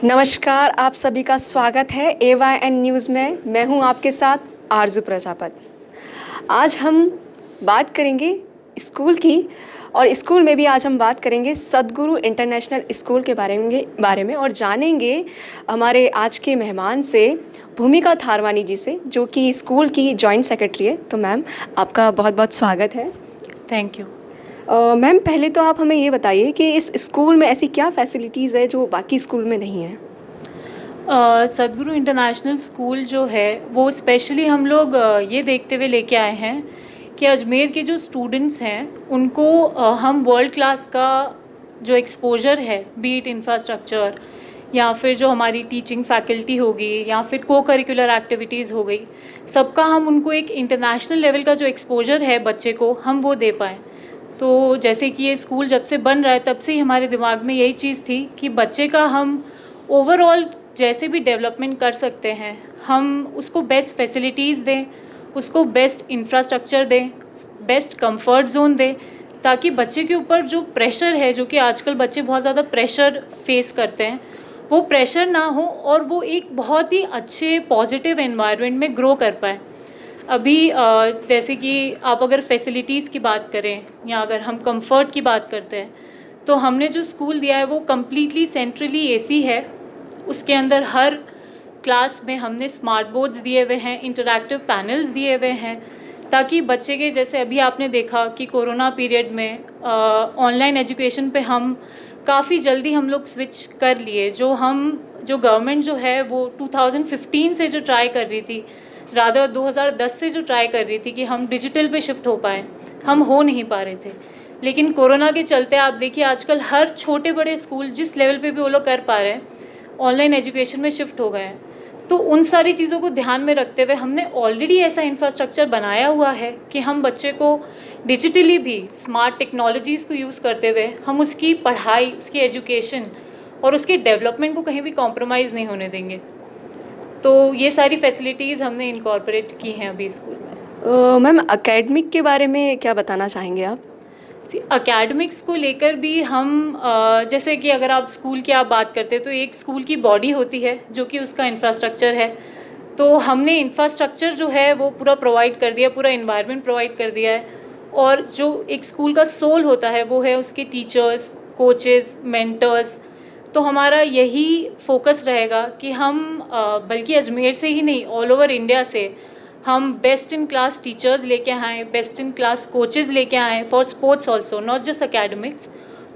नमस्कार, आप सभी का स्वागत है AYN न्यूज़ में। मैं हूं आपके साथ आरजू प्रजापति। आज हम बात करेंगे स्कूल की, और स्कूल में भी आज हम बात करेंगे सद्गुरु इंटरनेशनल स्कूल के बारे में और जानेंगे हमारे आज के मेहमान से, भूमिका थारवानी जी से, जो कि स्कूल की जॉइंट सेक्रेटरी है। तो मैम, आपका बहुत बहुत स्वागत है। Thank you. मैम, पहले तो आप हमें ये बताइए कि इस स्कूल में ऐसी क्या फैसिलिटीज़ है जो बाकी स्कूल में नहीं है। सद्गुरु इंटरनेशनल स्कूल जो है वो स्पेशली हम लोग ये देखते हुए लेके आए हैं कि अजमेर के जो स्टूडेंट्स हैं उनको हम वर्ल्ड क्लास का जो एक्सपोजर है, बीट इंफ्रास्ट्रक्चर या फिर जो हमारी टीचिंग फैकल्टी होगी या फिर को करिकुलर एक्टिविटीज़ हो गई, सबका हम उनको एक इंटरनेशनल लेवल का जो एक्सपोजर है बच्चे को, हम वो दे पाएँ। तो जैसे कि ये स्कूल जब से बन रहा है तब से ही हमारे दिमाग में यही चीज़ थी कि बच्चे का हम ओवरऑल जैसे भी डेवलपमेंट कर सकते हैं, हम उसको बेस्ट फैसिलिटीज़ दें, उसको बेस्ट इंफ्रास्ट्रक्चर दें, बेस्ट कंफर्ट जोन दें, ताकि बच्चे के ऊपर जो प्रेशर है, जो कि आजकल बच्चे बहुत ज़्यादा प्रेशर फेस करते हैं, वो प्रेशर ना हो और वो एक बहुत ही अच्छे पॉजिटिव एनवायरनमेंट में ग्रो कर पाए। अभी जैसे कि आप अगर फैसिलिटीज़ की बात करें या अगर हम कंफर्ट की बात करते हैं, तो हमने जो स्कूल दिया है वो कम्प्लीटली सेंट्रली एसी है। उसके अंदर हर क्लास में हमने स्मार्ट बोर्ड्स दिए हुए हैं, इंटरैक्टिव पैनल्स दिए हुए हैं, ताकि बच्चे के, जैसे अभी आपने देखा कि कोरोना पीरियड में ऑनलाइन एजुकेशन पे हम काफ़ी जल्दी हम लोग स्विच कर लिए। जो गवर्नमेंट जो है वो 2015 से जो ट्राई कर रही थी, ज़्यादा 2010 से जो ट्राई कर रही थी कि हम डिजिटल पे शिफ्ट हो पाएँ, हम हो नहीं पा रहे थे। लेकिन कोरोना के चलते आप देखिए आजकल हर छोटे बड़े स्कूल जिस लेवल पे भी वो लोग कर पा रहे हैं, ऑनलाइन एजुकेशन में शिफ्ट हो गए हैं। तो उन सारी चीज़ों को ध्यान में रखते हुए हमने ऑलरेडी ऐसा इंफ्रास्ट्रक्चर बनाया हुआ है कि हम बच्चे को डिजिटली भी स्मार्ट टेक्नोलॉजीज़ को यूज़ करते हुए हम उसकी पढ़ाई, उसकी एजुकेशन और उसके डेवलपमेंट को कहीं भी कॉम्प्रोमाइज़ नहीं होने देंगे। तो ये सारी फैसिलिटीज़ हमने इनकॉर्पोरेट की हैं अभी स्कूल में। मैम, एकेडमिक के बारे में क्या बताना चाहेंगे आप? एकेडमिक्स को लेकर भी हम जैसे कि अगर आप स्कूल की आप बात करते हैं तो एक स्कूल की बॉडी होती है जो कि उसका इंफ्रास्ट्रक्चर है। तो हमने इंफ्रास्ट्रक्चर जो है वो पूरा प्रोवाइड कर दिया, पूरा इन्वायरमेंट प्रोवाइड कर दिया है। और जो एक स्कूल का सोल होता है वो है उसके टीचर्स, कोचेस, मेंटर्स। तो हमारा यही फोकस रहेगा कि हम बल्कि अजमेर से ही नहीं, ऑल ओवर इंडिया से हम बेस्ट इन क्लास टीचर्स लेके आएँ, बेस्ट इन क्लास कोचेस लेके आएँ for sports also, not just academics,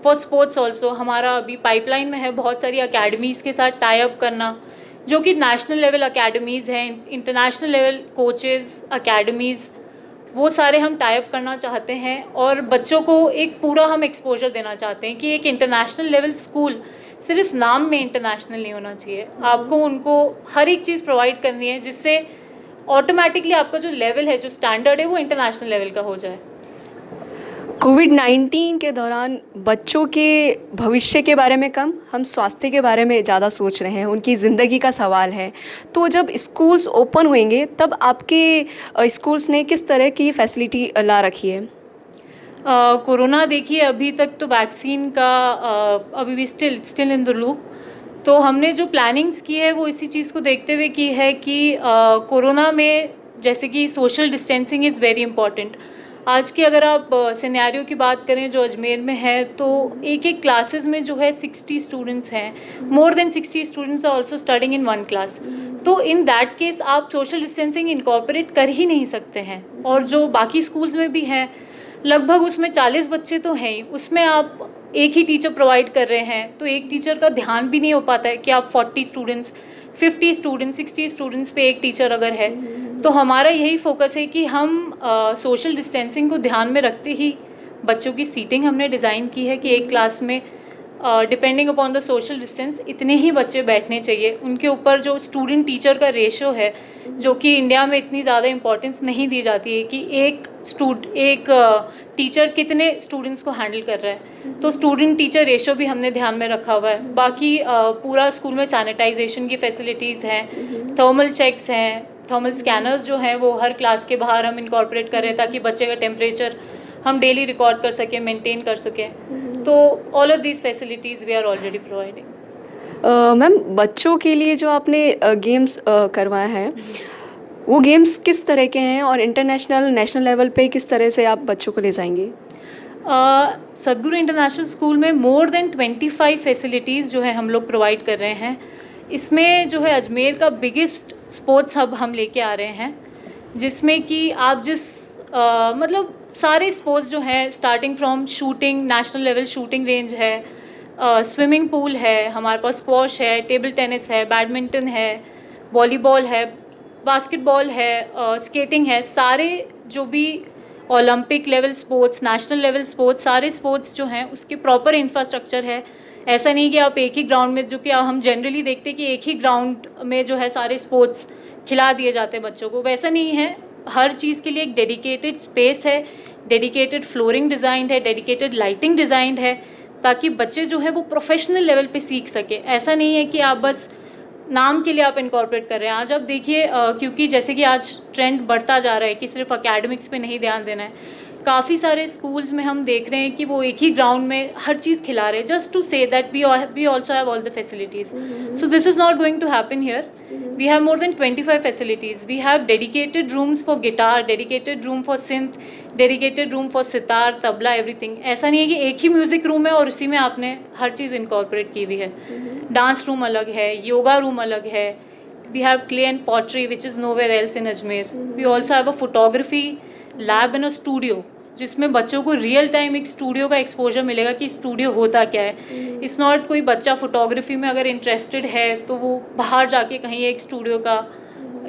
for sports also. हमारा अभी पाइपलाइन में है बहुत सारी अकेडमीज़ के साथ टाई अप करना, जो कि नेशनल लेवल अकेडमीज़ हैं, इंटरनेशनल लेवल कोचेस अकेडमीज़, वो सारे हम टाई अप करना चाहते हैं। और बच्चों को एक पूरा हम एक्सपोजर देना चाहते हैं कि एक इंटरनेशनल लेवल स्कूल सिर्फ नाम में इंटरनेशनल नहीं होना चाहिए, आपको उनको हर एक चीज़ प्रोवाइड करनी है जिससे ऑटोमेटिकली आपका जो लेवल है, जो स्टैंडर्ड है, वो इंटरनेशनल लेवल का हो जाए। कोविड-19 के दौरान बच्चों के भविष्य के बारे में कम, हम स्वास्थ्य के बारे में ज़्यादा सोच रहे हैं, उनकी ज़िंदगी का सवाल है। तो जब स्कूल्स ओपन होंगे तब आपके स्कूल्स ने किस तरह की फैसिलिटी ला रखी है? कोरोना देखिए अभी तक तो वैक्सीन का अभी भी स्टिल इन द लूप। तो हमने जो प्लानिंग्स की है वो इसी चीज़ को देखते हुए की है कि कोरोना में जैसे कि social distancing is very important. आज की अगर आप सिनेरियो की बात करें जो अजमेर में है, तो एक एक क्लासेस में जो है 60 स्टूडेंट्स हैं, more than 60 students are also studying in one class. तो इन दैट केस आप सोशल डिस्टेंसिंग इनकॉर्पोरेट कर ही नहीं सकते हैं। और जो बाकी स्कूल्स में भी हैं, लगभग उसमें 40 बच्चे तो हैं ही, उसमें आप एक ही टीचर प्रोवाइड कर रहे हैं, तो एक टीचर का ध्यान भी नहीं हो पाता है कि आप 40 स्टूडेंट्स, 50 स्टूडेंट्स, 60 स्टूडेंट्स पे एक टीचर अगर है। तो हमारा यही फोकस है कि हम सोशल डिस्टेंसिंग को ध्यान में रखते ही बच्चों की सीटिंग हमने डिज़ाइन की है कि एक क्लास में depending upon the social distance इतने ही बच्चे बैठने चाहिए। उनके ऊपर जो स्टूडेंट टीचर का रेशियो है, जो कि इंडिया में इतनी ज़्यादा इंपॉर्टेंस नहीं दी जाती है कि एक टीचर कितने स्टूडेंट्स को हैंडल कर रहा है, तो स्टूडेंट टीचर रेशियो भी हमने ध्यान में रखा हुआ है। बाकी पूरा स्कूल में सैनिटाइजेशन की फैसिलिटीज़ हैं, थर्मल चेक्स हैं, थर्मल स्कैनर्स जो हैं वो हर क्लास के बाहर हम इनकॉर्पोरेट कर रहे हैं ताकि बच्चे का टेम्परेचर हम डेली रिकॉर्ड कर सकें, मेंटेन कर सकें। तो all of these facilities we are already providing. Ma'am, बच्चों के लिए जो आपने गेम्स करवाया है, वो गेम्स किस तरह के हैं और इंटरनेशनल नेशनल लेवल पे किस तरह से आप बच्चों को ले जाएंगे? सदगुरु इंटरनेशनल स्कूल में मोर देन 25 फैसिलिटीज़ जो है हम लोग प्रोवाइड कर रहे हैं। इसमें जो है अजमेर का बिगेस्ट स्पोर्ट्स हब हम लेके आ रहे हैं, जिसमें कि आप मतलब सारे स्पोर्ट्स जो हैं, starting from shooting, national level shooting range है, स्विमिंग पूल है, हमारे पास स्क्वॉश है, टेबल टेनिस है, बैडमिंटन है, वॉलीबॉल है, बास्केटबॉल है, स्केटिंग है, सारे जो भी Olympic level sports, national level sports, सारे स्पोर्ट्स जो हैं उसके प्रॉपर इंफ्रास्ट्रक्चर है। ऐसा नहीं कि आप एक ही ग्राउंड में, जो कि हम जनरली देखते हैं कि एक ही ग्राउंड में जो है सारे स्पोर्ट्स खिला दिए जाते हैं बच्चों को, वैसा नहीं है। हर चीज़ के लिए एक डेडिकेटेड स्पेस है, डेडिकेटेड फ्लोरिंग डिज़ाइन है, डेडिकेटेड लाइटिंग डिज़ाइंड है, ताकि बच्चे जो है वो प्रोफेशनल लेवल पे सीख सके। ऐसा नहीं है कि आप बस नाम के लिए आप इनकॉर्पोरेट कर रहे हैं। आज आप देखिए, क्योंकि जैसे कि आज ट्रेंड बढ़ता जा रहा है कि सिर्फ एकेडमिक्स पे नहीं ध्यान देना है, काफ़ी सारे स्कूल्स में हम देख रहे हैं कि वो एक ही ग्राउंड में हर चीज़ खिला रहे हैं, just to say that we also have all the facilities. So this is not going to happen here. We have more than 25 facilities. We have dedicated rooms for guitar, dedicated room for synth, dedicated room for sitar, tabla, everything. ऐसा नहीं है कि एक ही music room है और उसी में आपने हर चीज़ इनकॉर्पोरेट की हुई है। डांस रूम अलग है, योगा रूम अलग है। We have clay and pottery which is nowhere else in Ajmer. We also have a photography lab and a studio, जिसमें बच्चों को रियल टाइम एक स्टूडियो का एक्सपोजर मिलेगा कि स्टूडियो होता क्या है। इट्स नॉट कोई बच्चा फोटोग्राफी में अगर इंटरेस्टेड है तो वो बाहर जाके कहीं एक स्टूडियो का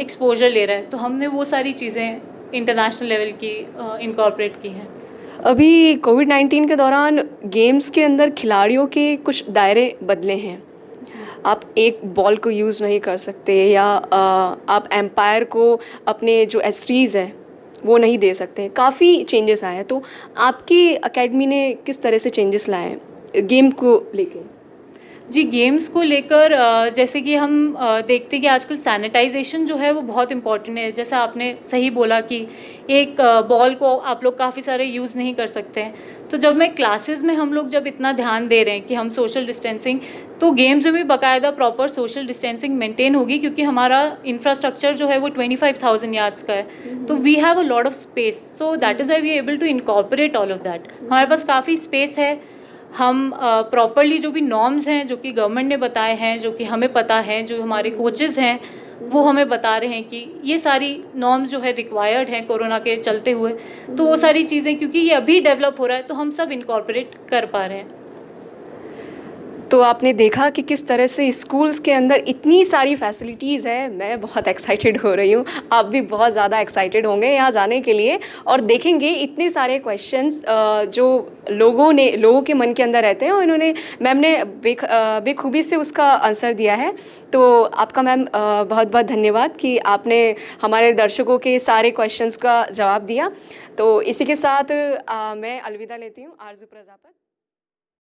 एक्सपोजर ले रहा है, तो हमने वो सारी चीज़ें इंटरनेशनल लेवल की इनकॉर्पोरेट की हैं। अभी कोविड-19 के दौरान गेम्स के अंदर खिलाड़ियों के कुछ दायरे बदले हैं। आप एक बॉल को यूज़ नहीं कर सकते, या आप एम्पायर को अपने जो एस्ट्रीज़ है वो नहीं दे सकते। काफ़ी चेंजेस आए हैं, तो आपकी एकेडमी ने किस तरह से चेंजेस लाए हैं गेम को लेके? जी, गेम्स को लेकर जैसे कि हम देखते हैं कि आजकल सैनिटाइजेशन जो है वो बहुत इम्पॉर्टेंट है। जैसा आपने सही बोला कि एक बॉल को आप लोग काफ़ी सारे यूज़ नहीं कर सकते हैं। तो जब मैं क्लासेस में हम लोग जब इतना ध्यान दे रहे हैं कि हम सोशल डिस्टेंसिंग, तो गेम्स में भी बाकायदा प्रॉपर सोशल डिस्टेंसिंग मेंटेन होगी, क्योंकि हमारा इंफ्रास्ट्रक्चर जो है वो 25,000 यार्ड्स का है। तो we have a lot of space, so that is why we able to incorporate all of that. हमारे पास काफ़ी स्पेस है। हम प्रॉपरली जो भी नॉर्म्स हैं जो कि गवर्नमेंट ने बताए हैं, जो कि हमें पता है, जो हमारे कोचेज़ हैं वो हमें बता रहे हैं कि ये सारी नॉर्म्स जो है रिक्वायर्ड हैं कोरोना के चलते हुए, तो वो सारी चीज़ें क्योंकि ये अभी डेवलप हो रहा है तो हम सब इनकॉर्पोरेट कर पा रहे हैं। तो आपने देखा कि किस तरह से स्कूल्स के अंदर इतनी सारी फैसिलिटीज़ है। मैं बहुत एक्साइटेड हो रही हूँ, आप भी बहुत ज़्यादा एक्साइटेड होंगे यहाँ जाने के लिए, और देखेंगे इतने सारे क्वेश्चंस जो लोगों के मन के अंदर रहते हैं, और इन्होंने मैम ने बेखूबी से उसका आंसर दिया है। तो आपका मैम बहुत बहुत धन्यवाद कि आपने हमारे दर्शकों के सारे क्वेश्चंस का जवाब दिया। तो इसी के साथ मैं अलविदा लेती हूँ। आरजू प्रजापत।